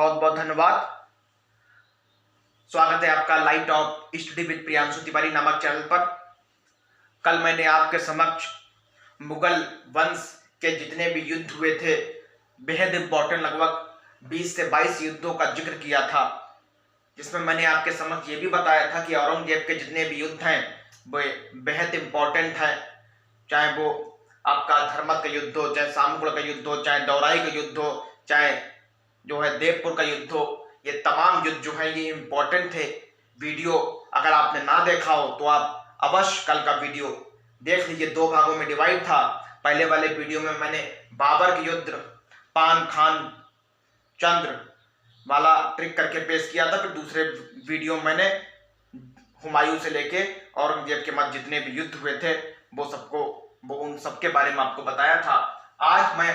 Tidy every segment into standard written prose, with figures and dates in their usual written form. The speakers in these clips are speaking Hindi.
बहुत बहुत धन्यवाद। स्वागत है आपका live top study with Priyanshu Tiwari नामक चैनल पर। कल मैंने आपके समक्ष मुगल वंश के जितने भी युद्ध हुए थे, बेहद इंपॉर्टेंट, लगभग 20 से 22 युद्धों का जिक्र किया था, जिसमें मैंने आपके समक्ष ये भी बताया था कि औरंगजेब के जितने भी युद्ध हैं वो बेहद इंपॉर्टेंट हैं। चाहे वो आपका धर्मत का युद्ध हो, चाहे सामकुड़ का युद्ध हो, चाहे दौराई का युद्ध हो, चाहे जो है देवपुर का युद्ध हो, ये तमाम युद्ध जो है ये इंपॉर्टेंट थे। वीडियो अगर आपने ना देखा हो तो आप अवश्य कल का वीडियो देख लीजिए। 2 भागों में डिवाइड था। पहले वाले वीडियो में मैंने बाबर के युद्ध पान खान चंद्र वाला ट्रिक करके पेश किया था। फिर दूसरे वीडियो में मैंने हुमायूं से लेके औरंगजेब के मध्य जितने भी युद्ध हुए थे वो उन सबके बारे में आपको बताया था। आज मैं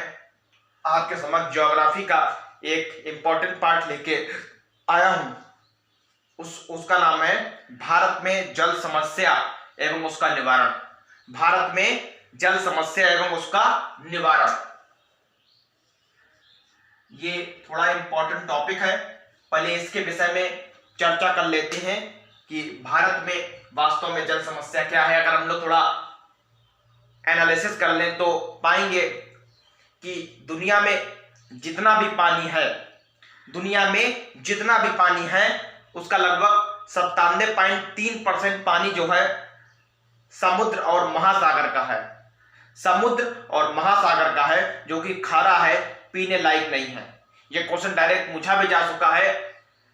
आपके समक्ष ज्योग्राफी का एक इंपॉर्टेंट पार्ट लेके आया हूं। उसका नाम है भारत में जल समस्या एवं उसका निवारण। भारत में जल समस्या एवं उसका निवारण, ये थोड़ा इंपॉर्टेंट टॉपिक है। पहले इसके विषय में चर्चा कर लेते हैं कि भारत में वास्तव में जल समस्या क्या है। अगर हम लोग थोड़ा एनालिसिस कर लें तो पाएंगे कि दुनिया में जितना भी पानी है उसका लगभग 97.3% पानी जो है समुद्र और महासागर का है। समुद्र और महासागर का है, जो कि खारा है, पीने लायक नहीं है। यह क्वेश्चन डायरेक्ट पूछा भी जा चुका है,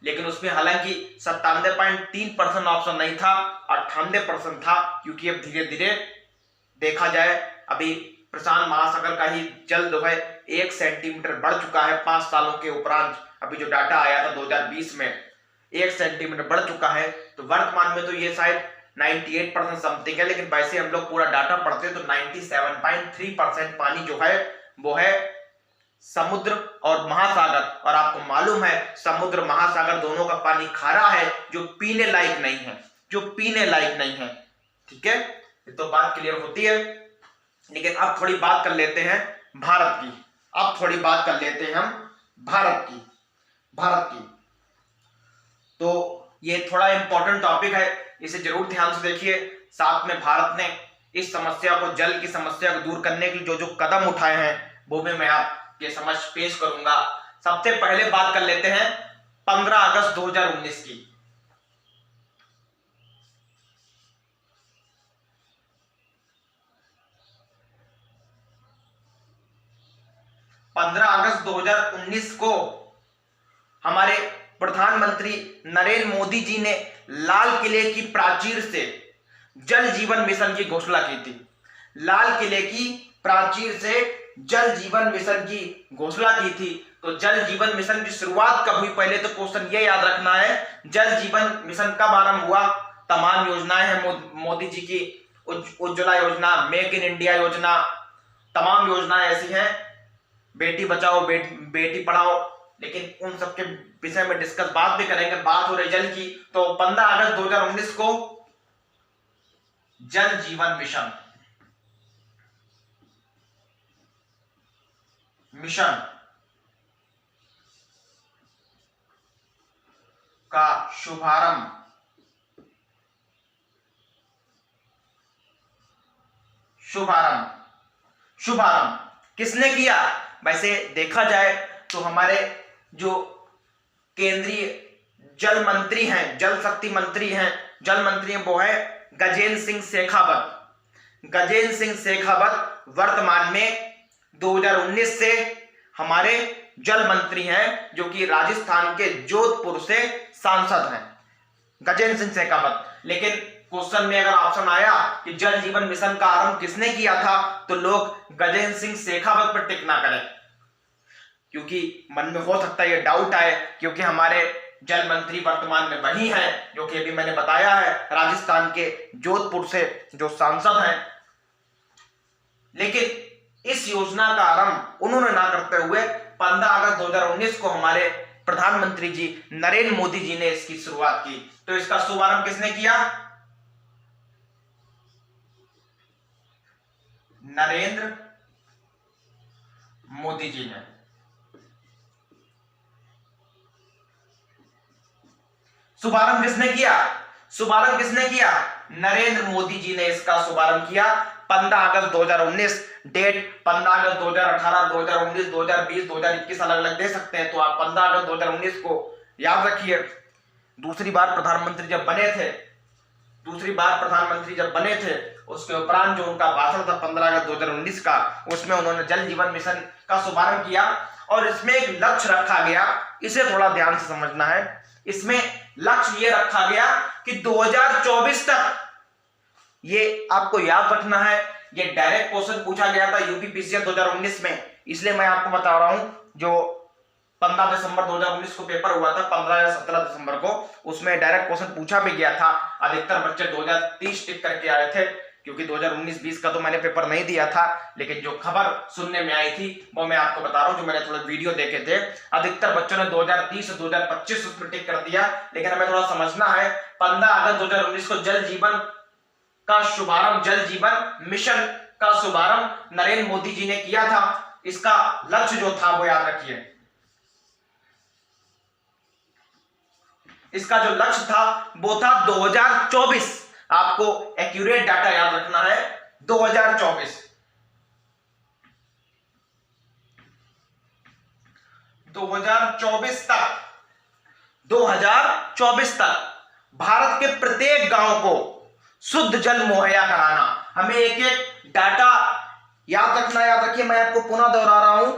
लेकिन उसमें हालांकि 97.3% ऑप्शन नहीं था, 98% था, क्योंकि अब धीरे धीरे देखा जाए अभी प्रशांत महासागर का ही जल जो है 1 सेंटीमीटर बढ़ चुका है 5 सालों के उपरांत। अभी जो डाटा आया था 2020 में 1 सेंटीमीटर बढ़ चुका है। तो वर्तमान में तो ये शायद 98% समथिंग है, लेकिन वैसे हम लोग पूरा डाटा पढ़ते हैं तो 97.3% पानी जो है वो है समुद्र और महासागर। और आपको मालूम है समुद्र महासागर दोनों का पानी खारा है, जो पीने लायक नहीं है। ठीक है, ये तो बात क्लियर होती है। लेकिन अब थोड़ी बात कर लेते हैं भारत की। भारत की तो ये थोड़ा इंपॉर्टेंट टॉपिक है, इसे जरूर ध्यान से देखिए। साथ में भारत ने इस समस्या को, जल की समस्या को दूर करने के लिए जो कदम उठाए हैं वो भी मैं आपके समझ पेश करूंगा। सबसे पहले बात कर लेते हैं 15 अगस्त 2019 की। 15 अगस्त 2019 को हमारे प्रधानमंत्री नरेंद्र मोदी जी ने लाल किले की प्राचीर से जल जीवन मिशन की घोषणा की थी। लाल किले की प्राचीर से जल जीवन मिशन की घोषणा की थी। तो जल जीवन मिशन की शुरुआत कब हुई, पहले तो क्वेश्चन ये याद रखना है, जल जीवन मिशन कब आरंभ हुआ। तमाम योजनाएं हैं मोदी जी की, उज्ज्वला योजना, मेक इन इंडिया योजना, तमाम योजनाएं ऐसी हैं, बेटी बचाओ बेटी पढ़ाओ, लेकिन उन सबके विषय में डिस्कस बात भी करेंगे। बात हो रही जल की, तो 15 अगस्त 2019 को जल जीवन मिशन का शुभारंभ किसने किया। वैसे देखा जाए तो हमारे जो केंद्रीय जल मंत्री हैं, जल शक्ति मंत्री हैं, वो है गजेंद्र सिंह शेखावत वर्तमान में 2019 से हमारे जल मंत्री हैं, जो कि राजस्थान के जोधपुर से सांसद हैं, गजेंद्र सिंह शेखावत। लेकिन क्वेश्चन में अगर ऑप्शन आया कि जल जीवन मिशन का आरंभ किसने किया था, तो लोग गजेंद्र सिंह शेखावत पर टिक ना करें, क्योंकि मन में हो सकता है ये डाउट आए, क्योंकि हमारे जल मंत्री वर्तमान में वही हैं जो कि अभी मैंने बताया है, राजस्थान के जोधपुर से जो सांसद हैं। लेकिन इस योजना का आरंभ उन्होंने ना करते हुए 15 अगस्त 2019 को हमारे प्रधानमंत्री जी नरेंद्र मोदी जी ने इसकी शुरुआत की। तो इसका शुभारंभ किसने किया, नरेंद्र मोदी जी ने। शुभारंभ किसने किया? शुभारंभ किसने किया? नरेंद्र मोदी जी ने इसका शुभारंभ किया 15 अगस्त 2019। डेट 15 अगस्त 2018, 2019, 2020, 2021 अलग अलग दे सकते हैं, तो आप 15 अगस्त 2019 को याद रखिए। दूसरी बार प्रधानमंत्री जब बने थे उसके उपरांत जो उनका भाषण था 15 अगस्त 2019 का, उसमें उन्होंने जल जीवन मिशन का शुभारंभ किया और इसमें एक लक्ष्य रखा गया, इसे थोड़ा ध्यान से समझना है। इसमें लक्ष्य ये रखा गया कि 2024 तक, ये आपको याद रखना है, ये डायरेक्ट क्वेश्चन पूछा गया था यूपीपीसीएल 2019 में, इसलिए मैं आपको बता रहा हूं। जो 15 दिसंबर 2019 को पेपर हुआ था, 15 या 17 दिसंबर को, उसमें डायरेक्ट क्वेश्चन पूछा भी गया था। अधिकतर बच्चे 2030 टिक करके आए थे, क्योंकि 2019-20 का तो मैंने पेपर नहीं दिया था, लेकिन जो खबर सुनने में आई थी वो मैं आपको बता रहा हूं, जो मैंने थोड़ा वीडियो देखे थे। अधिकतर बच्चों ने 2030 से 2025 उसमें टिक कर दिया, लेकिन हमें थोड़ा समझना है। 15 अगस्त 2019 को जल जीवन का शुभारंभ, जल जीवन मिशन का शुभारंभ नरेंद्र मोदी जी ने किया था। इसका लक्ष्य जो था वो याद रखिए, इसका जो लक्ष्य था वो था 2024। आपको एक्यूरेट डाटा याद रखना है, 2024 तक भारत के प्रत्येक गांव को शुद्ध जल मुहैया कराना। हमें एक एक डाटा याद रखना, याद रखिए, मैं आपको पुनः दोहरा रहा हूं,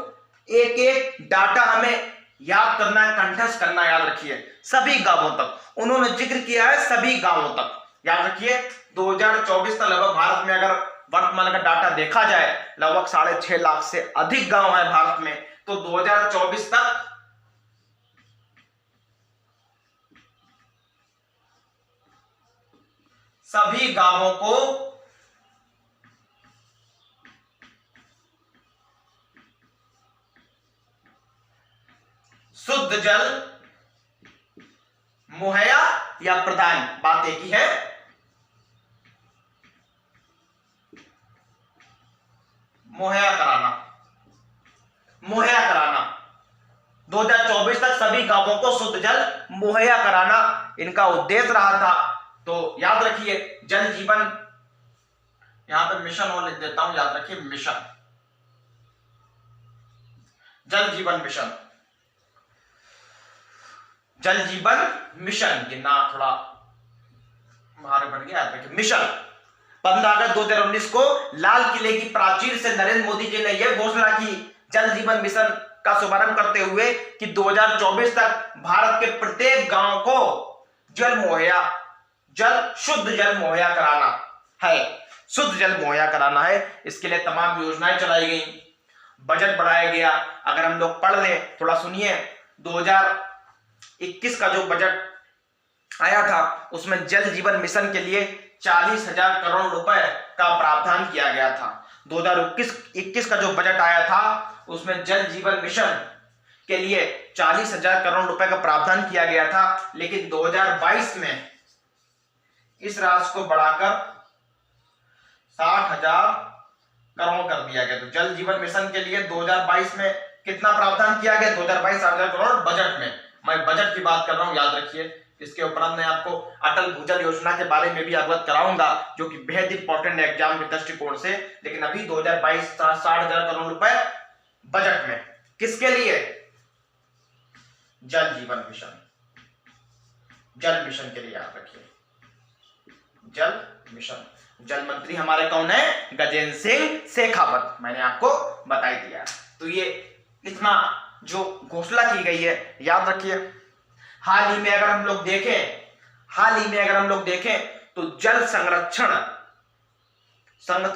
एक एक डाटा हमें याद करना है, कंठस्थ करना, याद रखिए। सभी गांवों तक उन्होंने जिक्र किया है, सभी गांवों तक याद रखिए। 2024 तक लगभग भारत में, अगर वर्तमान का डाटा देखा जाए, लगभग 6.5 लाख से अधिक गांव है भारत में, तो 2024 तक सभी गांवों को शुद्ध जल मुहैया या प्रदान, बात एक ही है, मुहैया कराना। 2024 तक सभी गांवों को शुद्ध जल मुहैया कराना इनका उद्देश्य रहा था। तो याद रखिए, जल जीवन, यहां पे मिशन और लिख देता हूं, याद रखिए मिशन, जल जीवन मिशन, जल जीवन मिशन, गिनना थोड़ा बाहर बन गया, याद रखिए मिशन। 15 अगस्त 2019 को लाल किले की प्राचीर से नरेंद्र मोदी जी ने यह घोषणा की, जल जीवन मिशन का शुभारंभ करते हुए, कि 2024 तक भारत के प्रत्येक गांव को शुद्ध जल मुहैया कराना है, शुद्ध जल मुहैया कराना है। इसके लिए तमाम योजनाएं चलाई गई, बजट बढ़ाया गया। अगर हम लोग पढ़ लें, थोड़ा सुनिए, 2021 का जो बजट आया था उसमें जल जीवन मिशन के लिए 40,000 करोड़ रुपए का प्रावधान किया गया था। 2021 का जो बजट आया था उसमें जल जीवन मिशन के लिए 40,000 करोड़ रुपए का प्रावधान किया गया था, लेकिन 2022 में इस राशि को बढ़ाकर 60,000 करोड़ कर दिया गया। तो जल जीवन मिशन के लिए 2022 में कितना प्रावधान किया गया? 2022 60,000 करोड़ बजट में। मैं बजट की बात कर रहा हूं, याद रखिए। इसके उपरांत मैं आपको अटल भूजल योजना के बारे में भी अवगत कराऊंगा, जो कि बेहद इंपॉर्टेंट है एग्जाम के दृष्टिकोण से। लेकिन अभी 2022 60,000 करोड़ रुपए बजट में, किसके लिए? जल जीवन मिशन, जल मिशन के लिए, याद रखिए जल मिशन। जल मंत्री हमारे कौन है? गजेंद्र सिंह शेखावत, मैंने आपको बता ही दिया। तो ये इतना जो घोषणा की गई है, याद रखिए। हाल ही में अगर हम लोग देखें तो जल संरक्षण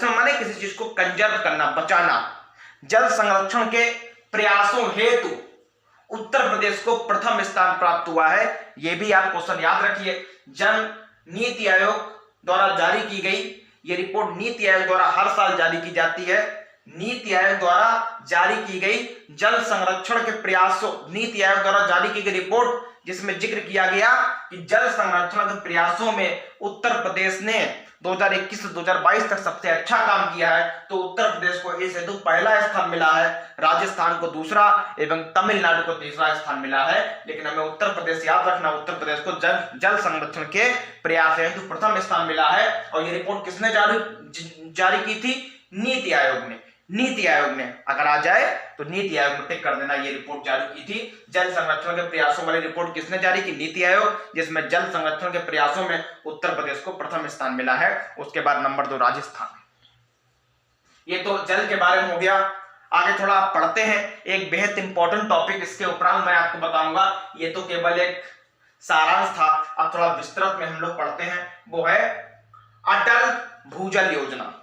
माने किसी चीज को कंजर्व करना, बचाना। जल संरक्षण के प्रयासों हेतु उत्तर प्रदेश को प्रथम स्थान प्राप्त हुआ है। यह भी आप क्वेश्चन याद रखिए। जल नीति आयोग द्वारा जारी की गई ये रिपोर्ट, नीति आयोग द्वारा हर साल जारी की जाती है। नीति आयोग द्वारा जारी की गई जल संरक्षण के प्रयासों, नीति आयोग द्वारा जारी की गई रिपोर्ट, जिसमें जिक्र किया गया कि जल संरक्षण के प्रयासों में उत्तर प्रदेश ने 2021 से 2022 तक सबसे अच्छा काम किया है, तो उत्तर प्रदेश को इस हेतु पहला स्थान मिला है, राजस्थान को दूसरा एवं तमिलनाडु को तीसरा स्थान मिला है। लेकिन हमें उत्तर प्रदेश याद रखना, उत्तर प्रदेश को जल संरक्षण के प्रयास हेतु प्रथम स्थान मिला है। और ये रिपोर्ट किसने जारी की थी? नीति आयोग ने। नीति आयोग ने, अगर आ जाए तो नीति आयोग में टिक कर देना, ये रिपोर्ट जारी की थी। जल संरक्षण के प्रयासों वाली रिपोर्ट किसने जारी की? नीति आयोग, जिसमें जल संरक्षण के प्रयासों में उत्तर प्रदेश को प्रथम स्थान मिला है। उसके बाद नंबर 2 राजस्थान। ये तो जल के बारे में हो गया। आगे थोड़ा आप पढ़ते हैं, एक बेहद इंपॉर्टेंट टॉपिक इसके उपरांत मैं आपको बताऊंगा। ये तो केवल एक सारांश था, अब थोड़ा विस्तृत में हम लोग पढ़ते हैं, वो है अटल भूजल योजना।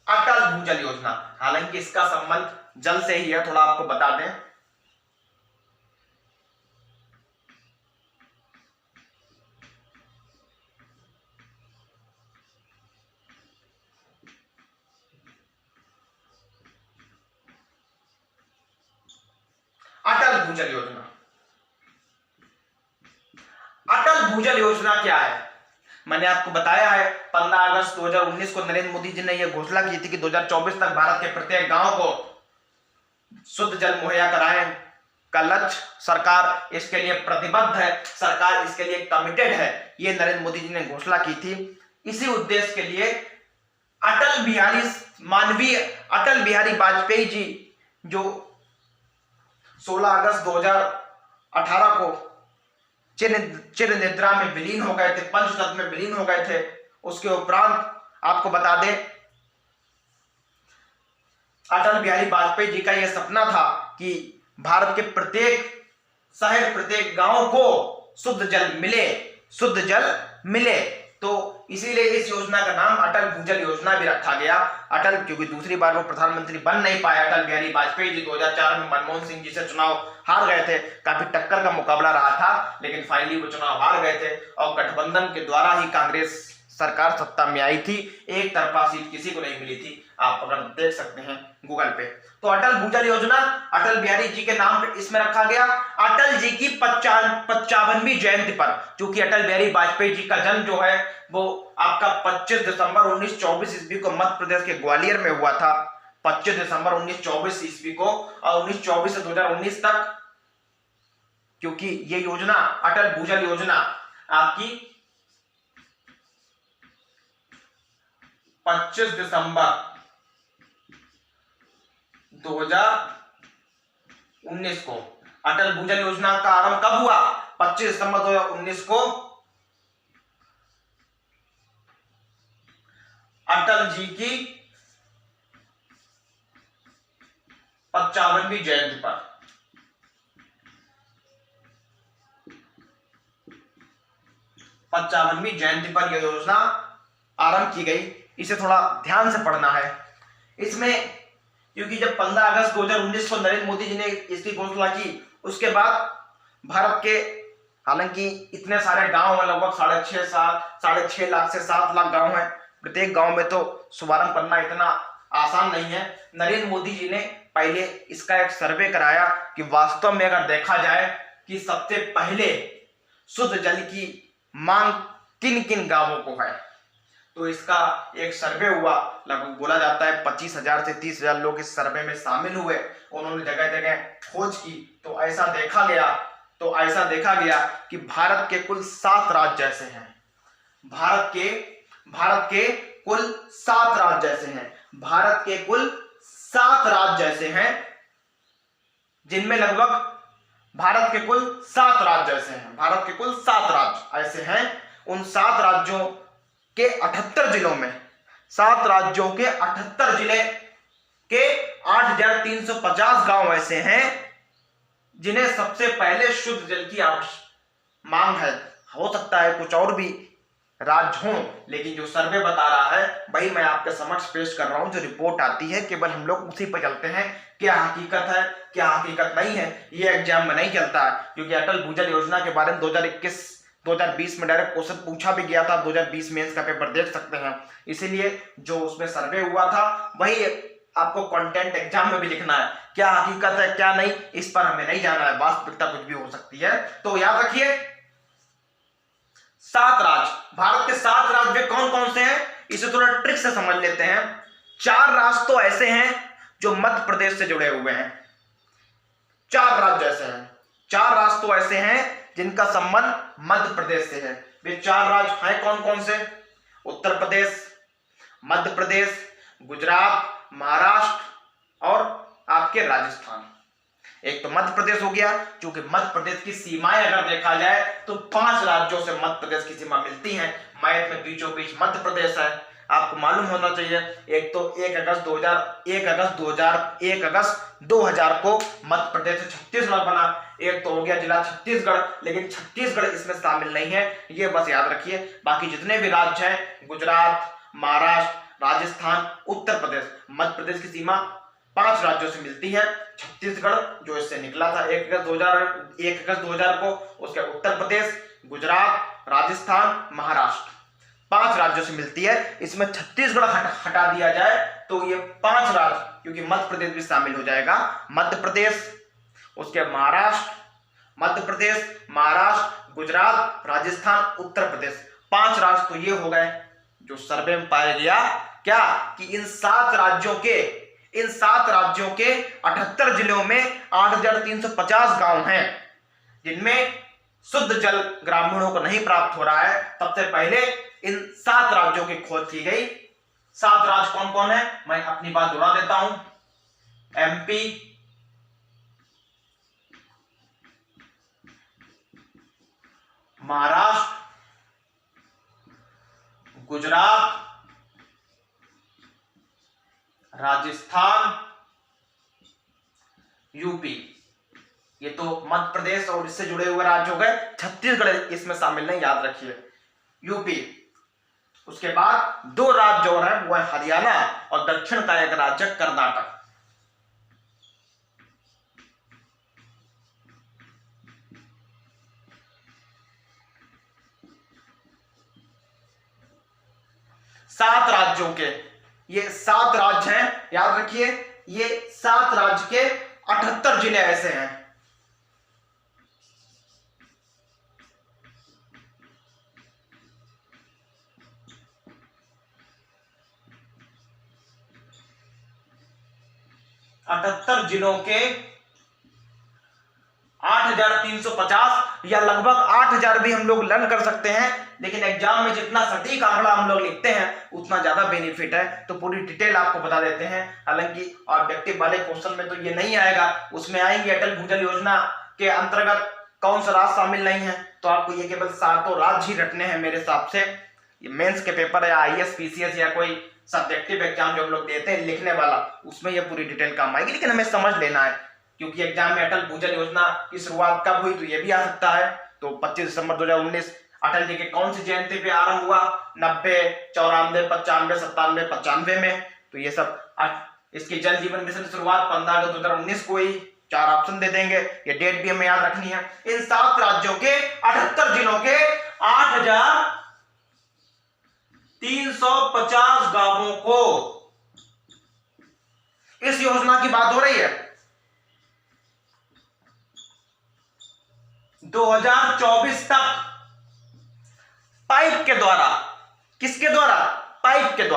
अटल भूजल योजना, हालांकि इसका संबंध जल से ही है, थोड़ा आपको बता दें। अटल भूजल योजना, अटल भूजल योजना क्या है? मैंने आपको बताया है 15 अगस्त 2019 को नरेंद्र मोदी जी ने यह घोषणा की थी कि 2024 तक भारत के प्रत्येक गांव को शुद्ध जल मुहैया कराएं का लक्ष्य। सरकार इसके लिए प्रतिबद्ध है, सरकार इसके लिए कमिटेड है, ये नरेंद्र मोदी जी ने घोषणा की थी। इसी उद्देश्य के लिए माननीय अटल बिहारी वाजपेयी जी, जो 16 अगस्त 2018 को चिर निद्रा में विलीन हो गए थे, पंचतत्व में विलीन हो गए थे। उसके उपरांत आपको बता दें, अटल बिहारी वाजपेयी जी का यह सपना था कि भारत के प्रत्येक शहर, प्रत्येक गांव को शुद्ध जल मिले, शुद्ध जल मिले। तो इसीलिए इस योजना का नाम अटल भूजल योजना भी रखा गया। अटल, क्योंकि दूसरी बार वो प्रधानमंत्री बन नहीं पाए अटल बिहारी वाजपेयी जी, 2004 में मनमोहन सिंह जी से चुनाव हार गए थे। काफी टक्कर का मुकाबला रहा था, लेकिन फाइनली वो चुनाव हार गए थे और गठबंधन के द्वारा ही कांग्रेस सरकार सत्ता में आई थी। एक तरफा सीट किसी को नहीं मिली थी, आप अगर देख सकते हैं गूगल पे। तो अटल भूजल योजना अटल बिहारी जी के नाम पे इसमें रखा गया। अटल जी की 55वीं जयंती पर, क्योंकि अटल बिहारी वाजपेयी जी का जन्म जो है वो आपका 25 दिसंबर 1924 ईस्वी को मध्य प्रदेश के ग्वालियर में हुआ था। 25 दिसंबर 1924 ईस्वी को, और 1924 से 2019 तक, क्योंकि ये योजना अटल भूजल योजना आपकी 25 दिसंबर 2019 को, अटल भूजल योजना का आरंभ कब हुआ? 25 दिसंबर 2019 को अटल जी की 55वीं जयंती पर। 55वीं जयंती पर यह योजना आरंभ की गई। इसे थोड़ा ध्यान से पढ़ना है। इसमें क्योंकि जब 15 अगस्त 2019 को नरेंद्र मोदी जी ने इसकी घोषणा की, उसके बाद भारत के, हालांकि इतने सारे गांव हैं, लगभग 6.5 लाख से 7 लाख गांव हैं। प्रत्येक गांव में तो शुभारंभ करना इतना आसान नहीं है। नरेंद्र मोदी जी ने पहले इसका एक सर्वे कराया कि वास्तव में अगर देखा जाए कि सबसे पहले शुद्ध जल की मांग किन किन गांवों को है, तो इसका एक सर्वे हुआ। लगभग बोला जाता है 25,000 से 30,000 लोग इस सर्वे में शामिल हुए। उन्होंने जगह जगह खोज की, तो ऐसा देखा गया कि भारत के कुल 7 राज्य ऐसे हैं। भारत के कुल 7 राज्य ऐसे हैं। भारत के कुल 7 राज्य ऐसे हैं, जिनमें लगभग भारत के कुल 7 राज्य ऐसे हैं। भारत के कुल 7 राज्य ऐसे हैं। उन 7 राज्यों के 78 जिलों में, 7 राज्यों के 78 जिले के 8,350 गांव ऐसे हैं जिन्हें सबसे पहले शुद्ध जल की मांग है। हो सकता है कुछ और भी राज्य हों, लेकिन जो सर्वे बता रहा है वही मैं आपके समक्ष पेश कर रहा हूं। जो रिपोर्ट आती है केवल हम लोग उसी पर चलते हैं। क्या हकीकत है, क्या हकीकत नहीं है, ये एग्जाम में नहीं चलता है। क्योंकि अटल भूजल योजना के बारे में 2021-2020 में डायरेक्ट क्वेश्चन पूछा भी गया था। 2020 मेंस का पेपर देख सकते हैं। इसीलिए जो उसमें सर्वे हुआ था वही आपको कंटेंट एग्जाम में भी लिखना है। क्या हकीकत है, क्या नहीं, इस पर हमें नहीं जाना है। वास्तविकता कुछ भी हो सकती है। तो याद रखिए, 7 राज्य, भारत के 7 राज्य कौन कौन से हैं, इसे थोड़ा ट्रिक से समझ लेते हैं। 4 राज्य तो ऐसे हैं जो मध्य प्रदेश से जुड़े हुए हैं। 4 राज्य ऐसे हैं, 4 राज्य तो ऐसे हैं जिनका संबंध मध्य प्रदेश से है। वे 4 राज्य हैं कौन कौन से? उत्तर प्रदेश, मध्य प्रदेश, गुजरात, महाराष्ट्र और आपके राजस्थान। एक तो मध्य प्रदेश हो गया, क्योंकि मध्य प्रदेश की सीमाएं अगर देखा जाए तो 5 राज्यों से मध्य प्रदेश की सीमा मिलती है। मैप में बीचों बीच मध्य प्रदेश है, आपको मालूम होना चाहिए। एक तो 1 अगस्त 2000 को मध्य प्रदेश से छत्तीसगढ़ बना। एक तो हो गया जिला छत्तीसगढ़, लेकिन छत्तीसगढ़ इसमें शामिल नहीं है, ये बस याद रखिए। बाकी जितने भी राज्य हैं, गुजरात, महाराष्ट्र, राजस्थान, उत्तर प्रदेश, मध्य प्रदेश की सीमा 5 राज्यों से मिलती है। छत्तीसगढ़ जो इससे निकला था 1 अगस्त 2000 को, उसके उत्तर प्रदेश, गुजरात, राजस्थान, महाराष्ट्र 5 राज्यों से मिलती है। इसमें छत्तीसगढ़ हटा दिया जाए तो ये 5 राज्य, क्योंकि मध्य प्रदेश भी शामिल हो जाएगा। मध्य प्रदेश, उसके महाराष्ट्र, गुजरात, राजस्थान, उत्तर प्रदेश 5 राज्य तो ये हो गए। जो सर्वे में पाया गया क्या कि इन 7 राज्यों के 78 जिलों में 8350 गांव हैं जिनमें शुद्ध जल ग्रामीणों को नहीं प्राप्त हो रहा है। सबसे पहले इन 7 राज्यों की खोज की गई। 7 राज्य कौन कौन है, मैं अपनी बात दोहरा देता हूं। एमपी, महाराष्ट्र, गुजरात, राजस्थान, यूपी, ये तो मध्य प्रदेश और इससे जुड़े हुए राज्य हो गए। छत्तीसगढ़ इसमें शामिल नहीं, याद रखिए, यूपी। उसके बाद 2 राज्य और हैं, वो है हरियाणा और दक्षिण का एक राज्य कर्नाटक। ये 7 राज्य हैं, याद रखिए। ये 7 राज्य के 78 जिले ऐसे हैं। जिलों के 8350 या लगभग 8000 भी हम लोग लर्न कर सकते हैं, लेकिन एग्जाम में जितना सटीक आंकड़ा हम लोग लिखते हैं उतना ज्यादा बेनिफिट है। तो पूरी डिटेल आपको बता देते हैं। हालांकि ऑब्जेक्टिव वाले क्वेश्चन में तो ये नहीं आएगा, उसमें आएंगे अटल भूजल योजना के अंतर्गत कौन सा राज्य शामिल नहीं है। तो आपको ये केवल 7 राज्य ही रटने हैं मेरे हिसाब से। मेंस के पेपर या IAS PCS या कोई सब्जेक्टिव एग्जाम जो हम लोग देते हैं लिखने वाला, उसमें ये पूरी डिटेल काम आएगी, लेकिन हमें समझ लेना है, क्योंकि एग्जाम में अटल भूजल योजना की शुरुआत कब हुई तो ये भी आ सकता है। तो 25 दिसंबर 2019 अटल जी के कौन सी जयंती पे आरंभ हुआ? 90, 94, 95, 97, 95 में। तो ये सब इसकी जल जीवन मिशन शुरुआत 15 अगस्त 2019 को ही। 4 ऑप्शन दे देंगे, ये डेट भी हमें याद रखनी है। इन 7 राज्यों के 78 जिलों के 8350 गांवों को इस योजना की बात हो रही है। 2024 तक पाइप के द्वारा, किसके द्वारा? पाइप के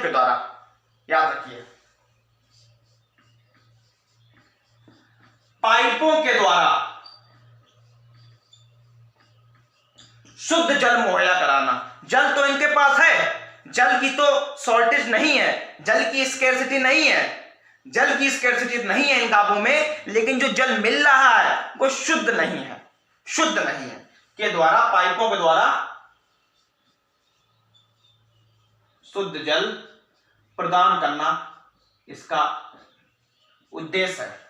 द्वारा, याद रखिए, पाइपों के द्वारा शुद्ध जल मुहैया कराना। जल तो इनके पास है, जल की तो शॉर्टेज नहीं है, जल की स्कैर्सिटी नहीं है इन गांवों में, लेकिन जो जल मिल रहा है वो शुद्ध नहीं है के द्वारा, पाइपों के द्वारा शुद्ध जल प्रदान करना इसका उद्देश्य है।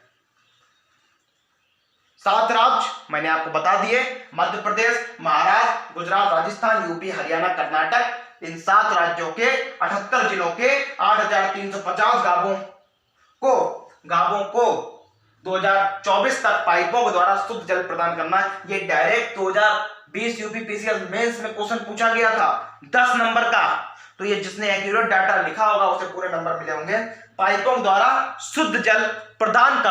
7 राज्य मैंने आपको बता दिए, मध्य प्रदेश, महाराष्ट्र, गुजरात, राजस्थान, यूपी, हरियाणा, कर्नाटक। इन 7 राज्यों के 78 जिलों के 8350 गांवों को 2024 तक पाइपों के द्वारा शुद्ध जल प्रदान करना। ये डायरेक्ट 2020 यूपी PCS मेंस में क्वेश्चन पूछा गया था 10 नंबर का। तो ये जिसने एक्यूरेट डाटा लिखा होगा उसे पूरे नंबर मिले होंगे। पाइपों द्वारा शुद्ध जल प्रदान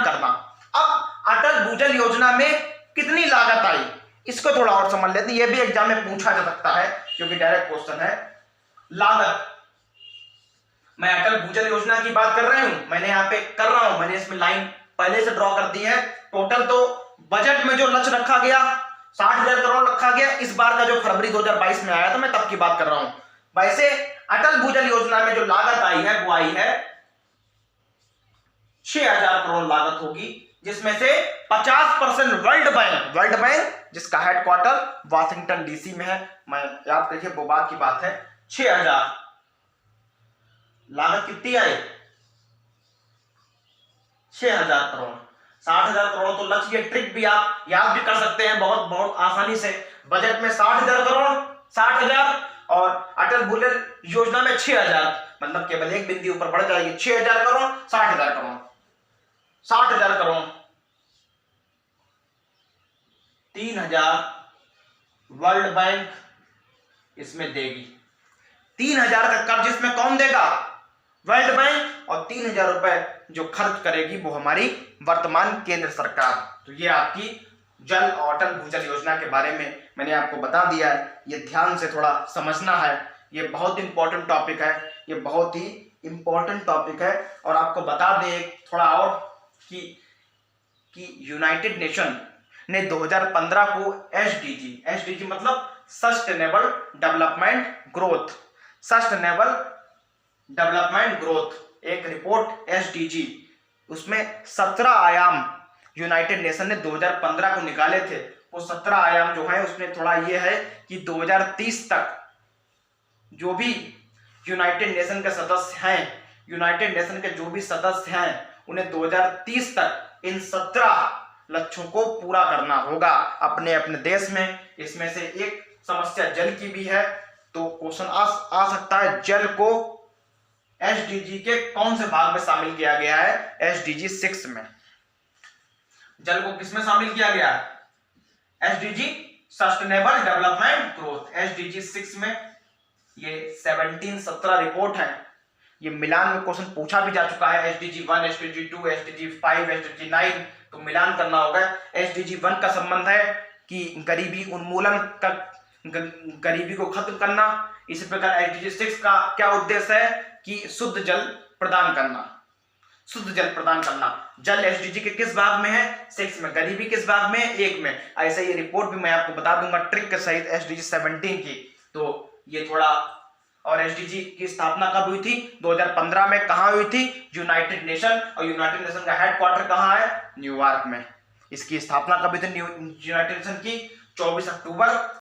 करना। अब अटल भूजल योजना में कितनी लागत आई इसको थोड़ा और समझ लेते हैं, ये भी एग्जाम में पूछा जा सकता है क्योंकि डायरेक्ट क्वेश्चन है। लागत, मैं अटल भूजल योजना की बात कर रही हूं, मैंने यहां पे कर रहा हूं, मैंने इसमें लाइन पहले से ड्रॉ कर दी है। टोटल तो बजट में जो लक्ष्य रखा गया 60,000 करोड़ रखा गया, इस बार का जो फरवरी 2022 में आया था मैं तब की बात कर रहा हूं। वैसे अटल भूजल योजना में जो लागत आई है वो आई है 6,000 करोड़ लागत होगी, जिसमें से 50% वर्ल्ड बैंक जिसका हेडक्वार्टर वाशिंगटन डीसी में है, मैं याद रखिए वो बात की बात है। 6,000 लागत कितनी आई? 6,000 करोड़। 60,000 करोड़ तो लक्ष्य, ये ट्रिक भी आप याद भी कर सकते हैं बहुत बहुत आसानी से। बजट में 60,000 करोड़, 60,000, और अटल भूजल योजना में 6,000, मतलब केवल एक बिंदु ऊपर बढ़ जाएगी। 6,000 करोड़, 60,000 करोड़, 60,000 करोड़, 3,000 वर्ल्ड बैंक इसमें देगी। 3,000 का कर्ज इसमें कौन देगा? World bank. और 3,000 रुपए जो खर्च करेगी वो हमारी वर्तमान केंद्र सरकार। तो ये आपकी जल और अटल भूजल योजना के बारे में मैंने आपको बता दिया है, ये ध्यान से थोड़ा समझना है, ये बहुत इंपॉर्टेंट टॉपिक है, ये बहुत ही इंपॉर्टेंट टॉपिक है। और आपको बता दें थोड़ा और कि यूनाइटेड नेशन ने 2015 को एसडीजी मतलब सस्टेनेबल डेवलपमेंट ग्रोथ एक रिपोर्ट एसडीजी, उसमें 17 आयाम यूनाइटेड नेशन ने 2015 को निकाले थे। वो 17 आयाम जो है उसमें थोड़ा ये है कि 2030 तक जो भी यूनाइटेड नेशन के सदस्य हैं, यूनाइटेड नेशन के जो भी सदस्य हैं, उन्हें 2030 तक इन 17 लक्ष्यों को पूरा करना होगा अपने अपने देश में। इसमें से एक समस्या जल की भी है, तो क्वेश्चन आ सकता है जल को एसडीजी के कौन से भाग में शामिल किया गया है? एसडीजी 6 में। जल को किसमें शामिल किया गया है? SDG sustainable development growth, SDG 6 में। ये 17 रिपोर्ट है, ये मिलान में क्वेश्चन पूछा भी जा चुका है। एसडीजी 1, एसडीजी 2, एसडीजी 5, एसडीजी 9, तो मिलान करना होगा। एसडीजी 1 का संबंध है कि गरीबी उन्मूलन का, गरीबी को खत्म करना। इसी प्रकार एसडीजी 6 का क्या उद्देश्य है कि शुद्ध जल प्रदान करना, शुद्ध जल प्रदान करना। जल एसडीजी के किस भाग में है? 6 में। गरीबी किस भाग में? 1 में। ऐसे ये रिपोर्ट भी मैं आपको बता दूंगा ट्रिक के सहित एसडीजी 17 की। तो ये थोड़ा, और एसडीजी की स्थापना कब हुई थी? 2015 में। कहां हुई थी? United nation. और यूनाइटेड नेशन का हेडक्वार्टर कहां है? न्यूयॉर्क में। इसकी स्थापना कब हुई थी यूनाइटेड नेशन की? 24 अक्टूबर